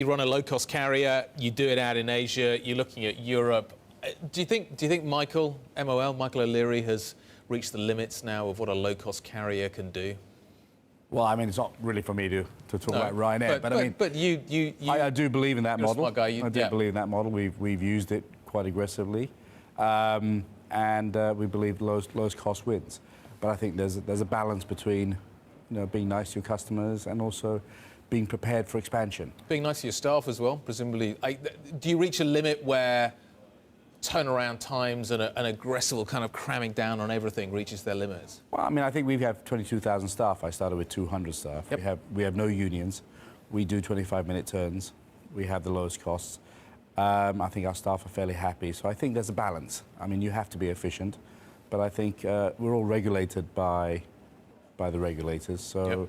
You run a low-cost carrier, you do it out in Asia, you're looking at Europe. Do you think Michael O'Leary has reached the limits now of what a low-cost carrier can do? Well, I mean, it's not really for me to talk about Ryanair, I do believe in that model. Smart guy, I do believe in that model. We've used it quite aggressively, and we believe lowest cost wins. But I think there's a balance between, being nice to your customers and also being prepared for expansion. Being nice to your staff as well, presumably. Do you reach a limit where turnaround times and an aggressive kind of cramming down on everything reaches their limits? Well, I mean, I think we have 22,000 staff. I started with 200 staff. Yep. We have no unions. We do 25-minute turns. We have the lowest costs. I think our staff are fairly happy. So I think there's a balance. I mean, you have to be efficient, but I think we're all regulated by the regulators. So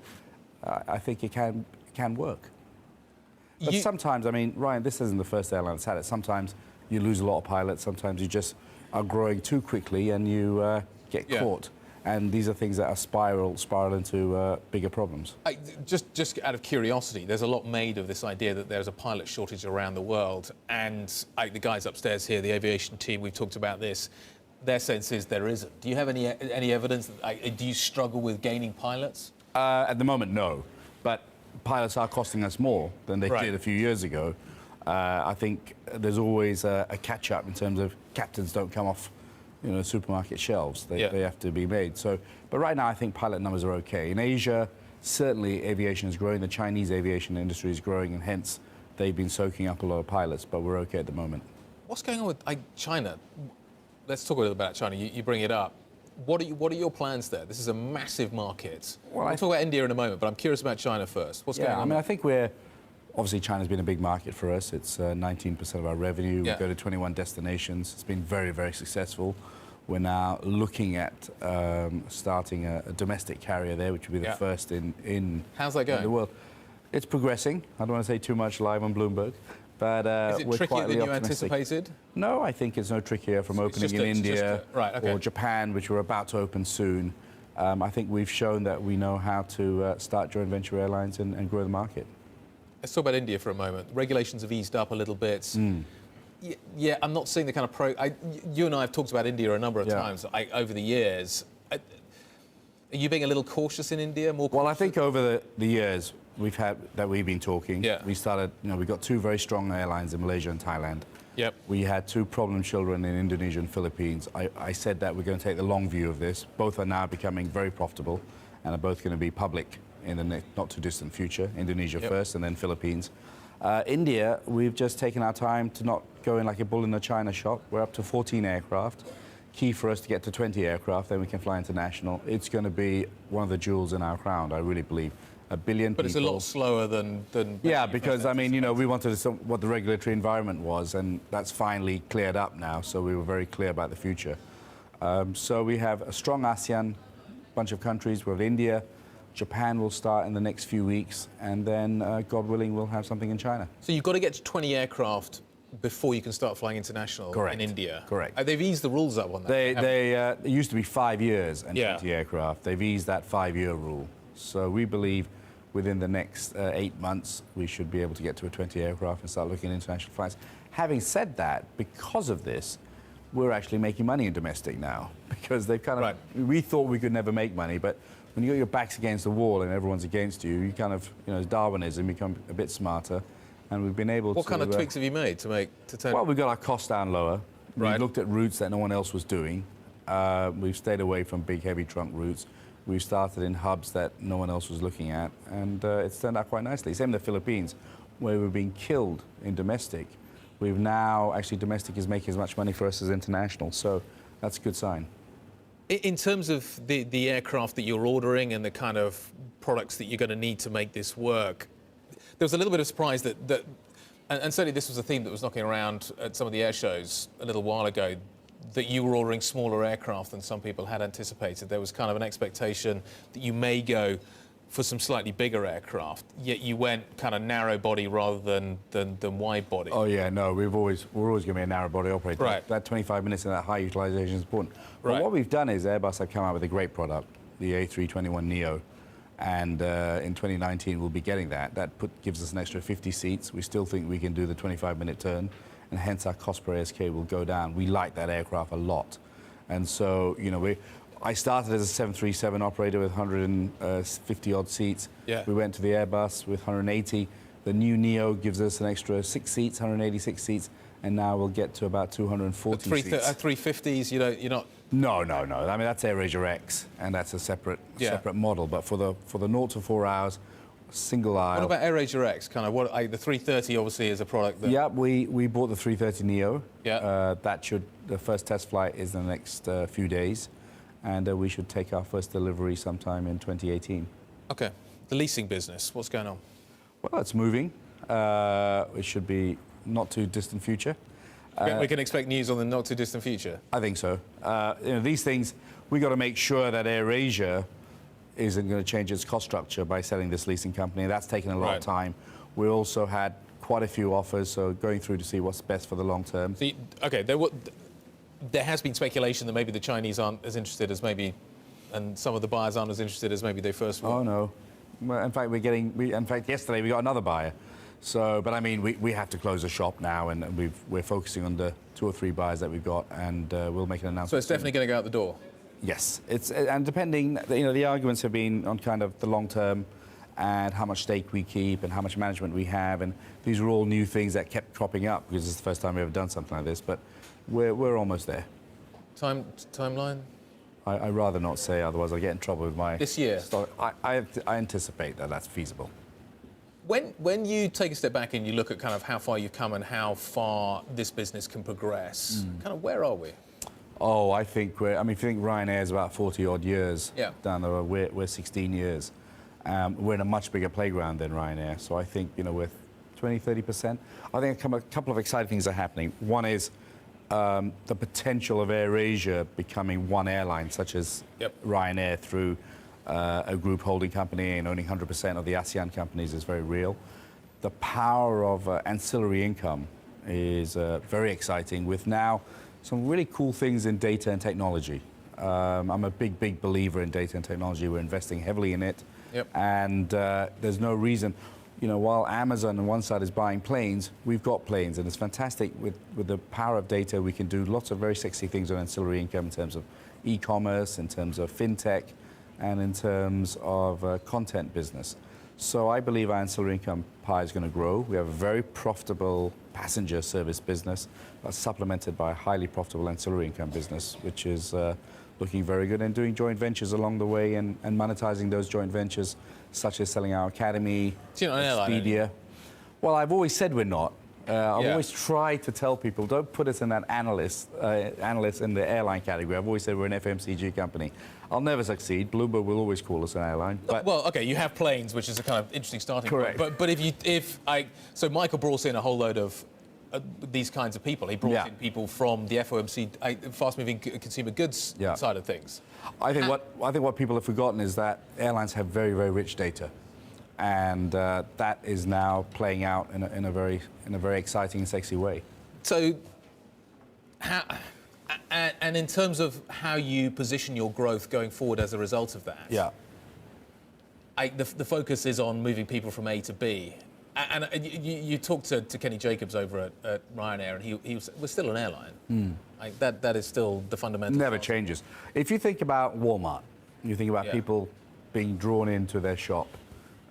I think it can work. But sometimes, I mean, Ryan, this isn't the first airline that's had it. Sometimes you lose a lot of pilots. Sometimes you just are growing too quickly and you get caught. And these are things that are spiral into bigger problems. Just out of curiosity, there's a lot made of this idea that there's a pilot shortage around the world. And the guys upstairs here, the aviation team, we've talked about this. Their sense is there isn't. Do you have any evidence? Do you struggle with gaining pilots? At the moment, no. But pilots are costing us more than they did a few years ago. I think there's always a catch-up in terms of captains don't come off, supermarket shelves. They have to be made. But right now, I think pilot numbers are okay. In Asia, certainly aviation is growing. The Chinese aviation industry is growing, and hence they've been soaking up a lot of pilots. But we're okay at the moment. What's going on with China? Let's talk a little about China. You bring it up. What are your plans there? This is a massive market. Well, I'll talk about India in a moment, but I'm curious about China first. What's going on? I mean, I think obviously China's been a big market for us. It's 19% of our revenue. We go to 21 destinations. It's been very, very successful. We're now looking at starting a domestic carrier there, which will be the first in How's that going? In the world. It's progressing. I don't want to say too much live on Bloomberg. But is it trickier than you anticipated? No, I think it's no trickier from opening in India or Japan, which we're about to open soon. I think we've shown that we know how to start joint venture airlines and grow the market. Let's talk about India for a moment. Regulations have eased up a little bit. Yeah, I'm not seeing the kind of you and I have talked about India a number of times over the years. Are you being a little cautious in India? More cautious? Well, I think over the years we've been talking. We started, we got two very strong airlines in Malaysia and Thailand. We had two problem children in Indonesia and Philippines. I said that we're going to take the long view of this. Both are now becoming very profitable and are both going to be public in the not too distant future. Indonesia first and then Philippines. India, we've just taken our time to not go in like a bull in a china shop. We're up to 14 aircraft. Key for us to get to 20 aircraft, then we can fly international. It's going to be one of the jewels in our crown, I really believe. 1 billion people. But it's a lot slower than yeah, because, I mean, we wanted what the regulatory environment was, and that's finally cleared up now, so we were very clear about the future. So we have a strong ASEAN bunch of countries. We have India. Japan will start in the next few weeks, and then, God willing, we'll have something in China. So you've got to get to 20 aircraft before you can start flying international in India. Correct. They've eased the rules up on that. It used to be 5 years and 20 aircraft. They've eased that 5-year rule. So we believe within the next 8 months, we should be able to get to a 20 aircraft and start looking at international flights. Having said that, because of this, we're actually making money in domestic now, because they've kind of, we thought we could never make money, but when you got your backs against the wall and everyone's against you, you kind of, as Darwinism, become a bit smarter. And we've been able to... What kind of tweaks have you made to turn... Well, we've got our costs down lower. We've looked at routes that no one else was doing. We've stayed away from big, heavy trunk routes. We've started in hubs that no one else was looking at, and it's turned out quite nicely. Same in the Philippines, where we've been killed in domestic. We've now, actually, domestic is making as much money for us as international, so that's a good sign. In terms of the aircraft that you're ordering and the kind of products that you're going to need to make this work, there was a little bit of surprise that and certainly this was a theme that was knocking around at some of the air shows a little while ago, that you were ordering smaller aircraft than some people had anticipated. There was kind of an expectation that you may go for some slightly bigger aircraft, yet you went kind of narrow body rather than wide body. Oh yeah, no, we're always going to be a narrow body operator. That 25 minutes and that high utilization is important. But what we've done is Airbus have come out with a great product, the A321neo. And in 2019, we'll be getting that. That gives us an extra 50 seats. We still think we can do the 25-minute turn, and hence our cost per ASK will go down. We like that aircraft a lot. And so, I started as a 737 operator with 150 odd seats. Yeah. We went to the Airbus with 180. The new Neo gives us an extra 6 seats, 186 seats, and now we'll get to about 240 seats. 350s, you're not... No. I mean, that's AirAsia X, and that's a separate model. But for the 0 to 4 hours, single aisle. What about AirAsia X? Kind of the 330 obviously is a product that... Yeah, we bought the 330 Neo. Yeah. The first test flight is in the next few days, and we should take our first delivery sometime in 2018. Okay. The leasing business, what's going on? Well, it's moving. It should be not too distant future. We can expect news on the not too distant future? I think so. These things, we got to make sure that AirAsia isn't going to change its cost structure by selling this leasing company. That's taken a lot of time. We also had quite a few offers, so going through to see what's best for the long term. Okay, there has been speculation that maybe the Chinese aren't as interested as maybe, and some of the buyers aren't as interested as maybe they first were. Oh, no. Well, in fact, yesterday we got another buyer. So, but I mean, we have to close the shop now, and we're focusing on the 2 or 3 buyers that we've got, and we'll make an announcement. So it's definitely going to go out the door? Yes. And depending, the arguments have been on kind of the long term and how much stake we keep and how much management we have, and these are all new things that kept cropping up because it's the first time we've ever done something like this, but we're almost there. Timeline? I'd rather not say, otherwise I'll get in trouble with my... This year? Stock. I anticipate that that's feasible. When you take a step back and you look at kind of how far you've come and how far this business can progress, kind of where are we? Oh, I think if you think Ryanair is about 40 odd years down the road, we're 16 years. We're in a much bigger playground than Ryanair, so I think we're 20-30%. I think a couple of exciting things are happening. One is the potential of AirAsia becoming one airline, such as Ryanair, through a group holding company and owning 100% of the ASEAN companies is very real. The power of ancillary income is very exciting, with now some really cool things in data and technology. I'm a big believer in data and technology. We're investing heavily in it. And there's no reason, while Amazon on one side is buying planes, we've got planes, and it's fantastic with the power of data. We can do lots of very sexy things on ancillary income in terms of e-commerce, in terms of fintech, and in terms of content business. So I believe our ancillary income pie is going to grow. We have a very profitable passenger service business that's supplemented by a highly profitable ancillary income business, which is looking very good, and doing joint ventures along the way and monetizing those joint ventures, such as selling our academy, Expedia. Well, I've always said we're not. I've always tried to tell people, don't put us in that analyst in the airline category. I've always said we're an FMCG company. I'll never succeed. Bloomberg will always call us an airline. But well, okay, you have planes, which is a kind of interesting starting point. But so Michael brought in a whole load of these kinds of people. He brought in people from the FOMC, fast-moving consumer goods side of things. I think what people have forgotten is that airlines have very, very rich data. And that is now playing out in a very exciting and sexy way. So, and in terms of how you position your growth going forward as a result of that, the focus is on moving people from A to B. And you talked to Kenny Jacobs over at Ryanair, and he was, we're still an airline. That is still the fundamental. Never changes. If you think about Walmart, you think about people being drawn into their shop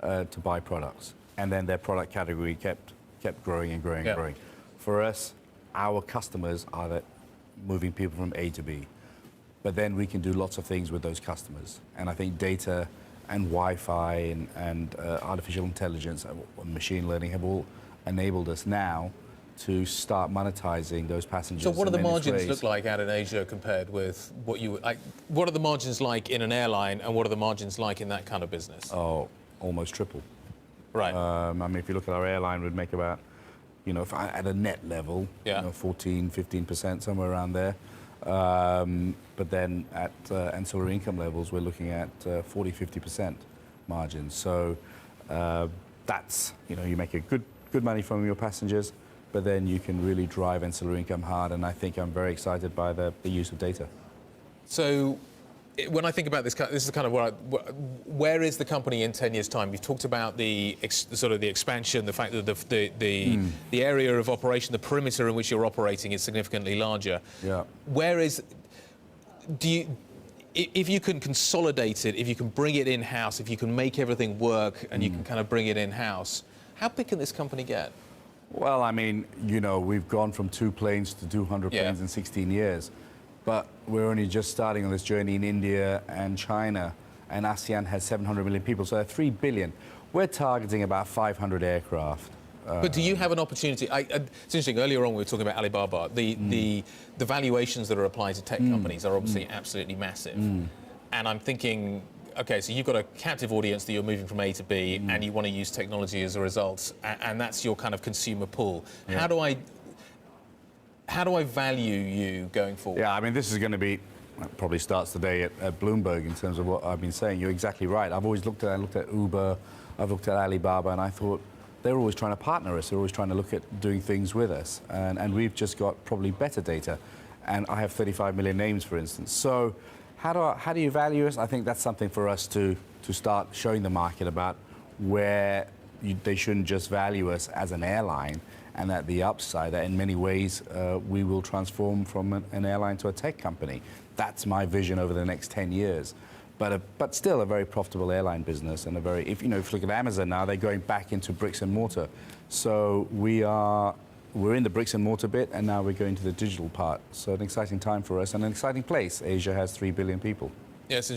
to buy products, and then their product category kept growing and growing and growing. For us, our customers are moving people from A to B, but then we can do lots of things with those customers. And I think data and Wi-Fi and artificial intelligence and machine learning have all enabled us now to start monetizing those passengers. So what do the margins look like out in Asia compared with what you like? What are the margins like in an airline, and what are the margins like in that kind of business? Oh, almost triple. Right. If you look at our airline, we'd make about, if at a net level, 14, 15%, somewhere around there. But then at ancillary income levels, we're looking at 40, 50% margins. So that's, you make a good money from your passengers, but then you can really drive ancillary income hard. And I think I'm very excited by the use of data. So when I think about this is kind of where is the company in 10 years' time? You've talked about the sort of the expansion, the fact that the area of operation, the perimeter in which you're operating is significantly larger. Yeah. If you can consolidate it, if you can bring it in-house, if you can make everything work and you can kind of bring it in-house, how big can this company get? Well, I mean, you know, we've gone from 2 planes to 200 planes in 16 years. But we're only just starting on this journey in India and China, and ASEAN has 700 million people, so 3 billion. We're targeting about 500 aircraft. But do you have an opportunity? It's interesting, earlier on we were talking about Alibaba. The valuations that are applied to tech companies are obviously absolutely massive. And I'm thinking, OK, so you've got a captive audience that you're moving from A to B, and you want to use technology as a result, and that's your kind of consumer pool. Yeah. How do I value you going forward? Yeah, I mean, this is going to be, probably starts today at Bloomberg in terms of what I've been saying. You're exactly right. I've always looked at Uber, I've looked at Alibaba, and I thought they're always trying to partner us. They're always trying to look at doing things with us. And we've just got probably better data. And I have 35 million names, for instance. So how do you value us? I think that's something for us to start showing the market about where they shouldn't just value us as an airline, and that the upside, that in many ways we will transform from an airline to a tech company. That's my vision over the next 10 years. But still a very profitable airline business, and if you look at Amazon now, they're going back into bricks and mortar. So we're in the bricks and mortar bit, and now we're going to the digital part. So an exciting time for us and an exciting place. Asia has 3 billion people. Yes.